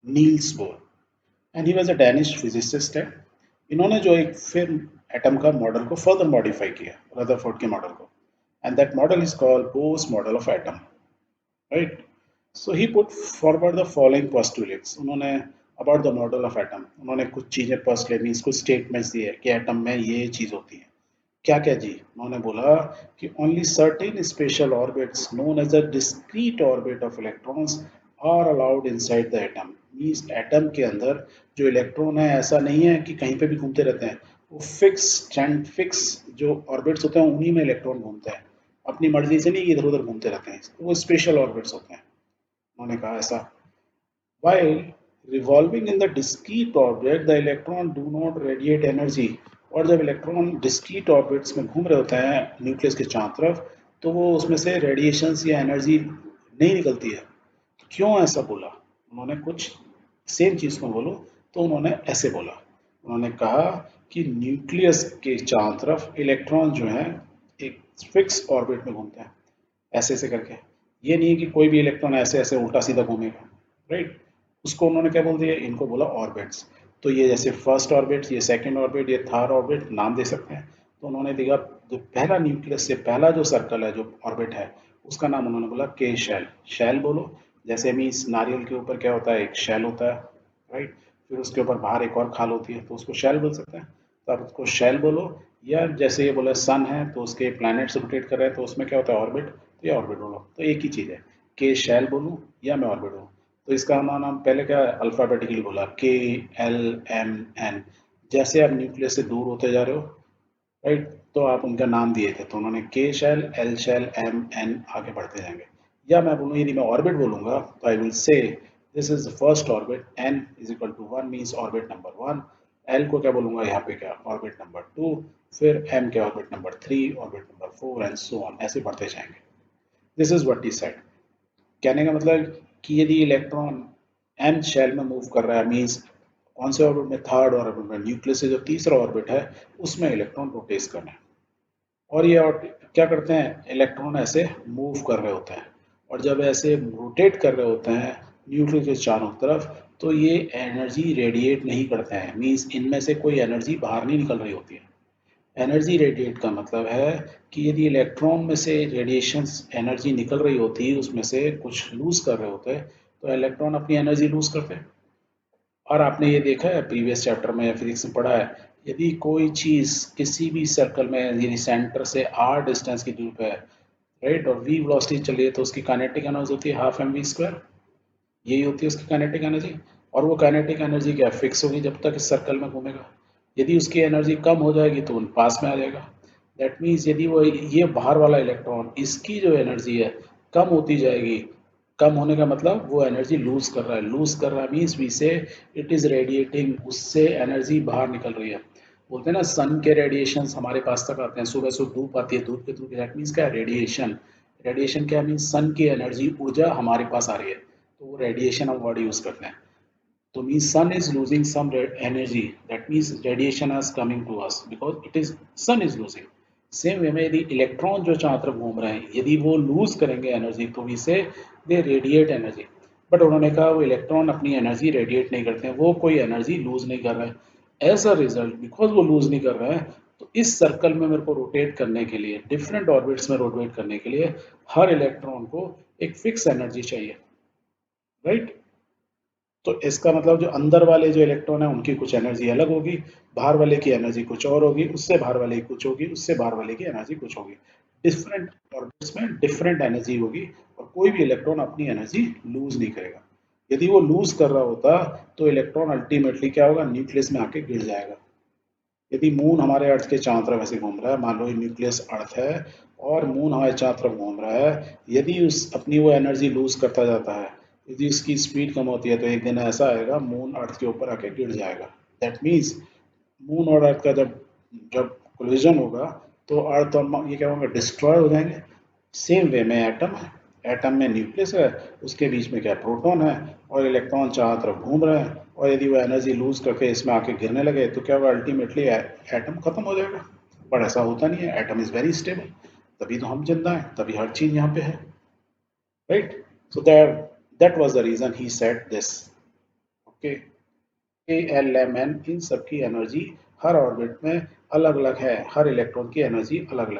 Niels Bohr, and he was a Danish physicist है। इन्होंने जो एक फिर एटम का मॉडल को फर्दर मॉडिफाई किया रदरफोर्ड के मॉडल को, and that model is called Bohr's model of atom, right. So he put forward the following postulates, उन्होंने about the model of atom उन्होंने कुछ चीज़ें पोस्टुलेट मीन्स कुछ स्टेटमेंट्स दिए कि एटम में ये चीज़ होती है। क्या क्या जी, उन्होंने बोला कि only certain special orbits known as a discrete orbit of electrons are allowed inside the atom. Means atom के अंदर जो इलेक्ट्रॉन है ऐसा नहीं है कि कहीं पे भी घूमते रहते हैं, वो फिक्स स्टैंड फिक्स जो ऑर्बिट्स होते हैं उन्हीं में इलेक्ट्रॉन घूमते हैं, अपनी मर्जी से नहीं इधर उधर घूमते रहते हैं, वो स्पेशल ऑर्बिट्स होते हैं। उन्होंने कहा ऐसा, while revolving in the discrete orbit the electron do not radiate energy। और जब इलेक्ट्रॉन डिस्क्रीट ऑर्बिट्स में घूम रहे होते हैं न्यूक्लियस के चारों तरफ, तो वो उसमें से रेडिएशंस या एनर्जी नहीं निकलती है। क्यों ऐसा बोला? उन्होंने कुछ सेम चीज़ को बोलो तो उन्होंने ऐसे बोला, उन्होंने कहा कि न्यूक्लियस के चारों तरफ इलेक्ट्रॉन जो है एक फिक्स ऑर्बिट में घूमते हैं, ऐसे ऐसे करके। ये नहीं है कि कोई भी इलेक्ट्रॉन ऐसे ऐसे उल्टा सीधा घूमेगा, राइट। उसको उन्होंने क्या बोल दिया, इनको बोला ऑर्बिट्स। तो ये जैसे फर्स्ट ऑर्बिट, ये सेकंड ऑर्बिट, ये थर्ड ऑर्बिट नाम दे सकते हैं। तो उन्होंने देखा जो पहला न्यूक्लियस से पहला जो सर्कल है जो ऑर्बिट है उसका नाम उन्होंने बोला के शैल। शैल बोलो, जैसे मीन्स नारियल के ऊपर क्या होता है, एक शैल होता है, राइट। फिर उसके ऊपर बाहर एक और खाल होती है तो उसको शैल बोल सकते हैं, तो आप उसको शैल बोलो। या जैसे ये बोला सन है तो उसके प्लैनेट्स रोटेट कर रहे हैं तो उसमें क्या होता है, ऑर्बिट, तो ये ऑर्बिट बोलो, तो एक ही चीज़ है। के शैल बोलूँ या मैं ऑर्बिट बोलूँ, तो इसका नाम पहले क्या अल्फ़ाबेटिकली बोला, के एल एम एन। जैसे आप न्यूक्लियस से दूर होते जा रहे हो, राइट, तो आप उनका नाम दिए थे, तो उन्होंने के शैल एल शैल एम एन आगे बढ़ते जाएंगे। या मैं बोलूँ, यदि मैं ऑर्बिट बोलूंगा तो I will say this is the first orbit, n is equal to one means orbit number one. L को क्या बोलूंगा यहाँ पे, क्या ऑर्बिट नंबर टू। फिर एम के orbit number three, orbit number four and so on, ऐसे बढ़ते जाएंगे। This is what he said. कहने का मतलब कि यदि इलेक्ट्रॉन एन शेल में मूव कर रहा है मीन्स कौन से ऑर्बिट में, थर्ड ऑर्बिट में, न्यूक्लियस से जो तीसरा ऑर्बिट है उसमें इलेक्ट्रॉन रोटेट कर रहे हैं। और ये क्या करते हैं, इलेक्ट्रॉन ऐसे मूव कर रहे होते हैं, और जब ऐसे रोटेट कर रहे होते हैं न्यूक्लियस के चारों तरफ, तो ये एनर्जी रेडिएट नहीं करते हैं, मीन्स इनमें से कोई एनर्जी बाहर नहीं निकल रही होती है। एनर्जी रेडिएट का मतलब है कि यदि इलेक्ट्रॉन में से रेडिएशंस एनर्जी निकल रही होती है, उसमें से कुछ लूज कर रहे होते हैं, तो इलेक्ट्रॉन अपनी एनर्जी लूज करते हैं। और आपने ये देखा है प्रीवियस चैप्टर में या फिजिक्स में पढ़ा है, यदि कोई चीज़ किसी भी सर्कल में यदि सेंटर से आर डिस्टेंस की दूरी पे है, राइट, और वी वेलोसिटी चलिए, तो उसकी काइनेटिक एनर्जी होती है हाफ एम वी स्क्वायर, यही होती है उसकी काइनेटिक एनर्जी। और वो काइनेटिक एनर्जी क्या फिक्स होगी जब तक इस सर्कल में घूमेगा। यदि उसकी एनर्जी कम हो जाएगी तो पास में आ जाएगा। दैट मीन्स यदि वो ये बाहर वाला इलेक्ट्रॉन, इसकी जो एनर्जी है कम होती जाएगी, कम होने का मतलब वो एनर्जी लूज कर रहा है, लूज कर रहा है मीन्स वी से इट इज रेडिएटिंग, उससे एनर्जी बाहर निकल रही है। बोलते हैं ना सन के रेडिएशन हमारे पास तक आते हैं, सुबह सुबह धूप आती है, धूप के थ्रू, दैट मीन्स क्या है, रेडिएशन। रेडिएशन क्या मीन्स सन की एनर्जी, ऊर्जा हमारे पास आ रही है, तो वो रेडिएशन हम वर्ड यूज करते हैं। तो means sun is losing some energy, that means radiation is coming to us because it is sun is losing। Same way में यदि इलेक्ट्रॉन जो चारों तरफ घूम रहे हैं यदि वो लूज करेंगे एनर्जी तो वी से दे रेडिएट एनर्जी। बट उन्होंने कहा वो इलेक्ट्रॉन अपनी एनर्जी रेडिएट नहीं करते हैं, वो कोई एनर्जी लूज नहीं कर रहे हैं। एज अ रिजल्ट बिकॉज वो लूज नहीं कर रहे हैं, तो इस सर्कल में मेरे को रोटेट करने के लिए, डिफरेंट ऑर्बिट्स में रोटेट करने के लिए हर इलेक्ट्रॉन को एक फिक्स एनर्जी चाहिए, राइट। तो इसका मतलब जो अंदर वाले जो इलेक्ट्रॉन है उनकी कुछ एनर्जी अलग होगी, बाहर वाले की एनर्जी कुछ और होगी, उससे बाहर वाले की कुछ होगी, उससे बाहर वाले की एनर्जी कुछ होगी। डिफरेंट ऑर्बिट्स में डिफरेंट एनर्जी होगी, और कोई भी इलेक्ट्रॉन अपनी एनर्जी लूज नहीं करेगा। यदि वो लूज कर रहा होता तो इलेक्ट्रॉन अल्टीमेटली क्या होगा, न्यूक्लियस में आके गिर जाएगा। यदि मून हमारे अर्थ के चारों तरफ ऐसे घूम रहा है, मान लो न्यूक्लियस अर्थ है और मून हमारे चारों तरफ घूम रहा है, यदि उस अपनी वो एनर्जी लूज करता जाता है, यदि उसकी स्पीड कम होती है, तो एक दिन ऐसा आएगा मून अर्थ के ऊपर आके गिर जाएगा। दैट मीन्स मून और अर्थ का जब जब कोलिजन होगा तो अर्थ और ये क्या होंगे, डिस्ट्रॉय हो जाएंगे। सेम वे में एटम है, एटम में न्यूक्लियस है, उसके बीच में क्या प्रोटॉन है, और इलेक्ट्रॉन चारों तरफ घूम रहे हैं, और यदि वो एनर्जी लूज करके इसमें आके गिरने लगे तो क्या होगा, अल्टीमेटली एटम खत्म हो जाएगा। पर ऐसा होता नहीं है, एटम इज वेरी स्टेबल, तभी तो हम जिंदा हैं, तभी हर चीज यहाँ पे है, right. So that that was the reason he said this. Okay, A L M N इन सब की एनर्जी हर ऑर्बिट में अलग अलग है, हर इलेक्ट्रॉन की एनर्जी अलग अलग।